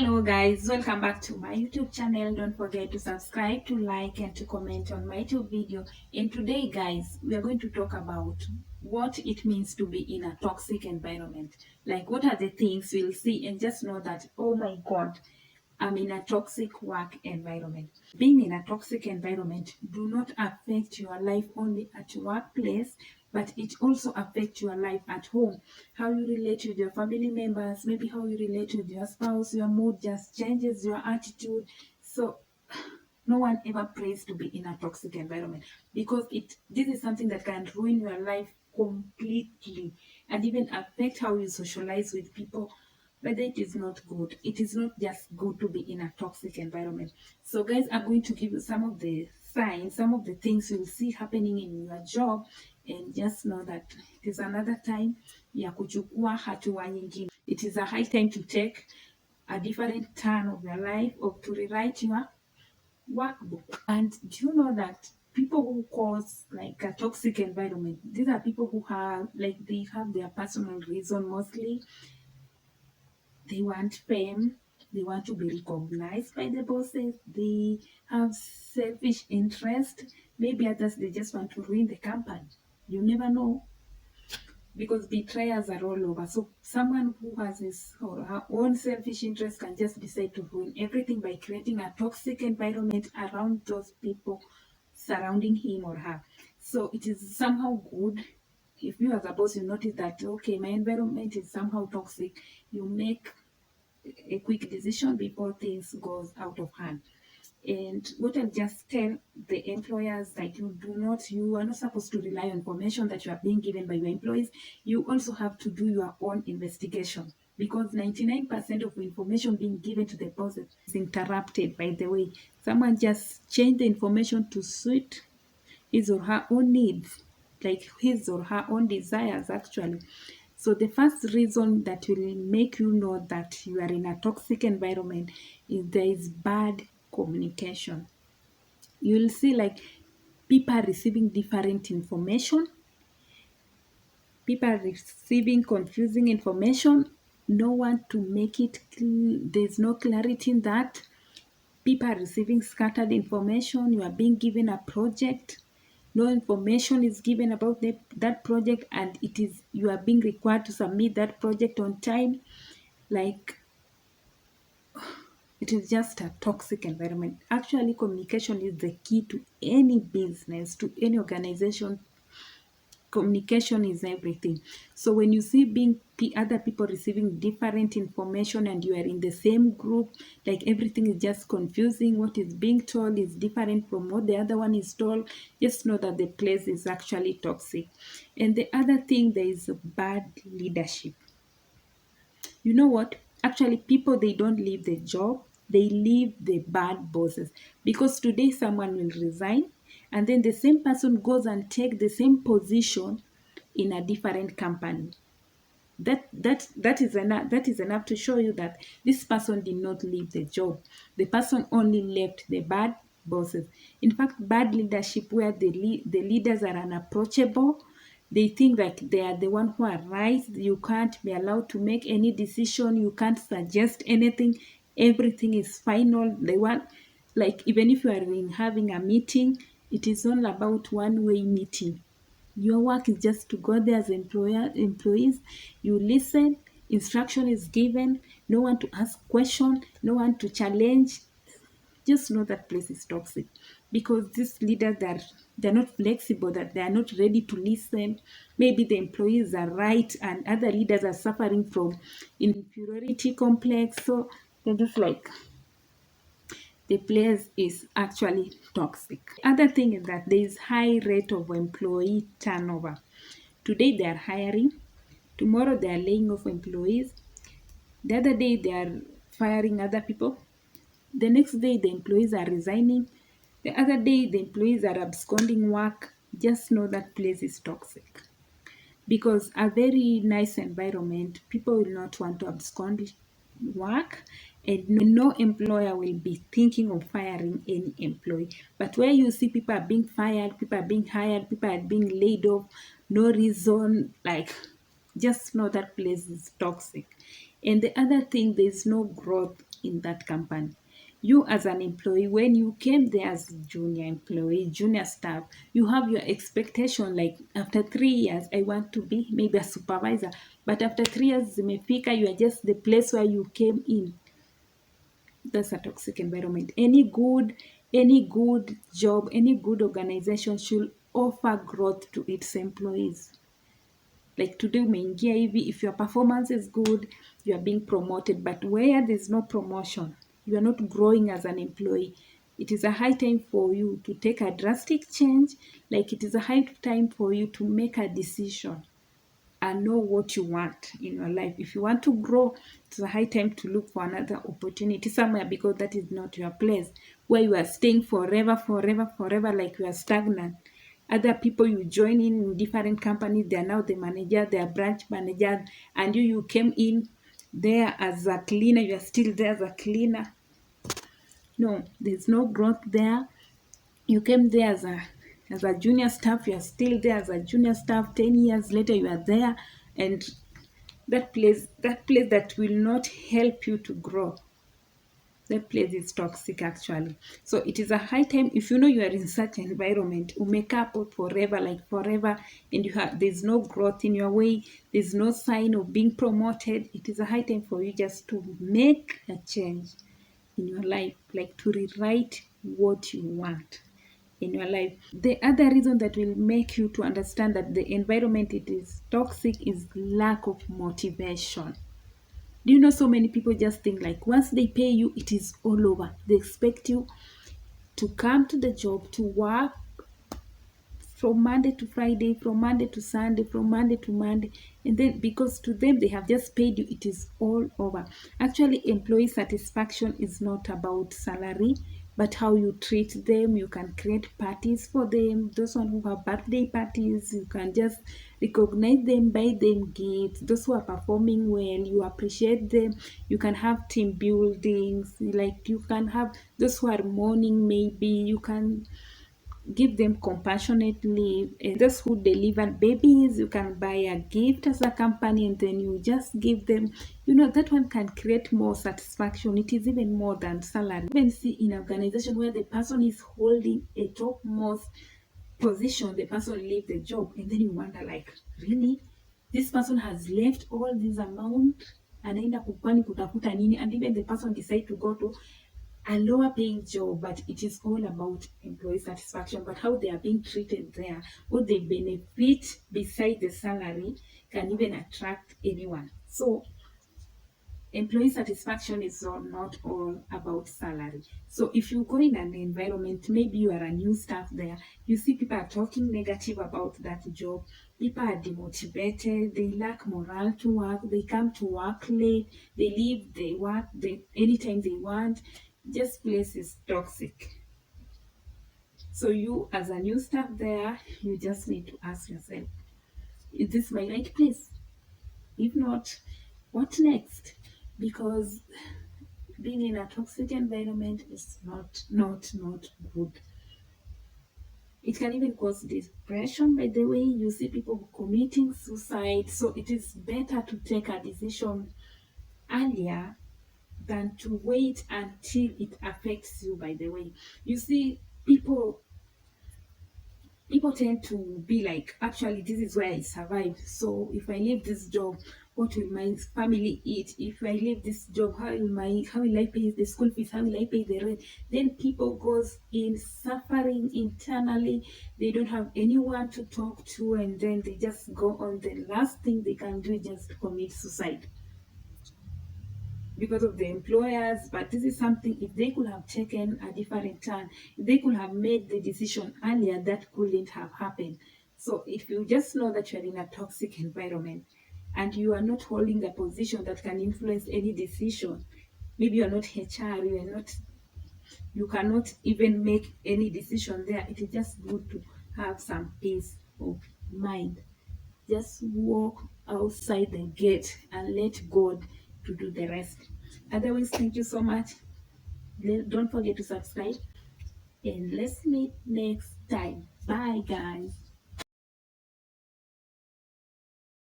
Hello guys, welcome back to my YouTube channel. Don't forget to subscribe, to like and to comment on my YouTube video. And today guys, we are going to talk about what it means to be in a toxic environment. Like what are the things we'll see, and just know that, oh my god, I'm in a toxic work environment. Being in a toxic environment do not affect your life only at your workplace, but it also affects your life at home. How you relate with your family members, maybe how you relate with your spouse, your mood just changes, your attitude. So no one ever prays to be in a toxic environment, because this is something that can ruin your life completely and even affect how you socialize with people. Whether it is not good, it is not just good to be in a toxic environment. So guys, I'm going to give you some of the signs, some of the things you'll see happening in your job, and just know that it is another time ya kuchukua hatua nyingine. It is a high time to take a different turn of your life, or to rewrite your workbook. And do you know that people who cause like a toxic environment, these are people who have like they have their personal reason mostly. They want fame, they want to be recognized by the bosses, they have selfish interest. Maybe others, they just want to ruin the company. You never know, because betrayers are all over. So someone who has his or her own selfish interest can just decide to ruin everything by creating a toxic environment around those people surrounding him or her. So it is somehow good if you as a boss, you notice that, okay, my environment is somehow toxic, you make a quick decision before things goes out of hand. And what I'll just tell the employers, that you are not supposed to rely on information that you are being given by your employees. You also have to do your own investigation, because 99% of information being given to the bosses is interrupted. By the way, someone just changed the information to suit his or her own needs, like his or her own desires actually. So the first reason that will make you know that you are in a toxic environment is there is bad communication. You'll see like people are receiving different information, people are receiving confusing information, no one to make it there's no clarity in that. People are receiving scattered information. You are being given a project, no information is given about that project, and you are being required to submit that project on time. Like, it is just a toxic environment. Actually, communication is the key to any business, to any organization. Communication is everything. So when you see other people receiving different information and you are in the same group, like everything is just confusing, what is being told is different from what the other one is told, just know that the place is actually toxic. And the other thing, there is bad leadership. You know what? Actually, people, they don't leave the job, they leave the bad bosses. Because today someone will resign, and then the same person goes and take the same position in a different company. That is enough to show you that this person did not leave the job. The person only left the bad bosses. In fact, bad leadership, where the leaders are unapproachable, they think like they are the one who are right. You can't be allowed to make any decision, you can't suggest anything, everything is final. They want, like, even if you are having a meeting, it is all about one-way meeting. Your work is just to go there as employees. You listen, instruction is given, no one to ask question, no one to challenge. Just know that place is toxic, because these leaders, they're not flexible, that they are not ready to listen. Maybe the employees are right and other leaders are suffering from inferiority complex. So they're just like, the place is actually toxic. Other thing is that there is high rate of employee turnover. Today they are hiring, tomorrow they are laying off employees, the other day they are firing other people, the next day the employees are resigning, the other day the employees are absconding work. Just know that place is toxic, because a very nice environment, people will not want to abscond work, and no employer will be thinking of firing any employee. But where you see people are being fired, people are being hired, people are being laid off, no reason, like, just know that place is toxic. And the other thing, there's no growth in that company. You as an employee, when you came there as junior employee, junior staff, you have your expectation, like after 3 years I want to be maybe a supervisor, but after 3 years zimefika, you are just the place where you came in. That's a toxic environment. Any good job, any good organization should offer growth to its employees. Like today umeingia hivi, if your performance is good, you are being promoted, but where there's no promotion, you are not growing as an employee, it is a high time for you to take a drastic change. Like it is a high time for you to make a decision and know what you want in your life. If you want to grow, it's a high time to look for another opportunity somewhere, because that is not your place where you are staying forever, like you are stagnant. Other people you join in different companies, they are now the manager, they are branch manager, and you came in there as a cleaner, you are still there as a cleaner. No, there's no growth there. You came there as a junior staff, you are still there as a junior staff. 10 years later you are there, and that place that will not help you to grow, that place is toxic actually. So it is a high time, if you know you are in such an environment, umeka hapo forever, and there's no growth in your way, there's no sign of being promoted, it is a high time for you just to make a change in your life, like to rewrite what you want in your life. The other reason that will make you to understand that the environment it is toxic is lack of motivation. Do you know so many people just think like once they pay you, it is all over. They expect you to come to the job, to work from Monday to Friday, from Monday to Sunday, from Monday to Monday. And then because to them, they have just paid you, it is all over. Actually, employee satisfaction is not about salary, but how you treat them. You can create parties for them. Those one who have birthday parties, you can just recognize them, buy them gifts. Those who are performing well, you appreciate them. You can have team buildings. Like you can have those who are mourning, maybe you can give them compassionate leave. And those who deliver babies, you can buy a gift as a company, and then you just give them, that one can create more satisfaction. It is even more than salary. Even see in organization where the person is holding a topmost position, the person leave the job, and then you wonder like, really, this person has left all this amount, anaenda kupani kutafuta nini, and even the person decide to go to a lower paying job, but it is all about employee satisfaction. But how they are being treated there, what they benefit beside the salary, can even attract anyone. So employee satisfaction is not all about salary. So if you go in an environment, maybe you are a new staff there, you see people are talking negative about that job, people are demotivated, they lack morale to work, they come to work late, they leave, they work anytime they want. Just place is toxic. So you as a new staff there, you just need to ask yourself, is this my right place? If not, what next? Because being in a toxic environment is not good. It can even cause depression. By the way, you see people committing suicide. So it is better to take a decision earlier than to wait until it affects you. By the way, you see people tend to be like, actually, this is where I survive. So if I leave this job, what will my family eat? If I leave this job, how will I pay the school fees? How will I pay the rent? Then people goes in suffering internally. They don't have anyone to talk to, and then they just go on. The last thing they can do is just commit suicide because of the employers. But this is something, if they could have taken a different turn, if they could have made the decision earlier, that couldn't have happened. So if you just know that you're in a toxic environment and you are not holding a position that can influence any decision, maybe you're not HR, you cannot even make any decision there, it is just good to have some peace of mind. Just walk outside the gate and let God to do the rest. Otherwise, thank you so much. Don't forget to subscribe, and let's meet next time. Bye, guys.